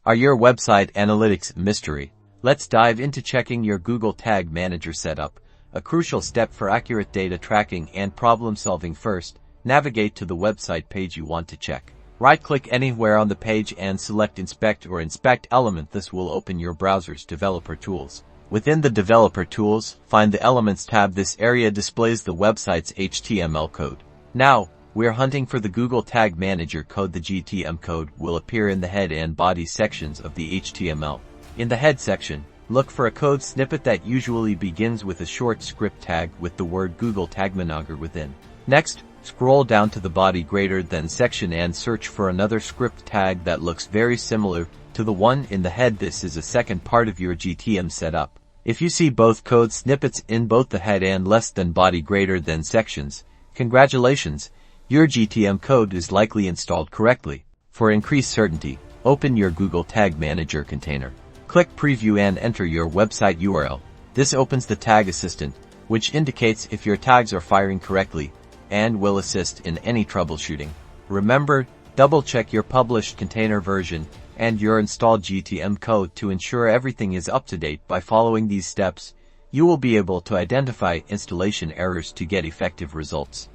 Are your website analytics a mystery? Let's dive into checking your Google Tag Manager setup, a crucial step for accurate data tracking and problem solving. First, navigate to the website page you want to check. Right-click anywhere on the page and select Inspect or Inspect Element. This will open your browser's Developer Tools. Within the Developer Tools, find the Elements tab. This area displays the website's HTML code. Now, we're hunting for the Google Tag Manager code. The GTM code will appear in the head and body sections of the HTML. In the head section, look for a code snippet that usually begins with a short script tag with the word Google Tag Manager within. Next, scroll down to the body greater than section and search for another script tag that looks very similar to the one in the head. This is a second part of your GTM setup. If you see both code snippets in both the head and less than body greater than sections, congratulations, your GTM code is likely installed correctly. For increased certainty, open your Google Tag Manager container. Click Preview and enter your website URL. This opens the Tag Assistant, which indicates if your tags are firing correctly and will assist in any troubleshooting. Remember, double-check your published container version and your installed GTM code to ensure everything is up to date. By following these steps, you will be able to identify installation errors to get effective results.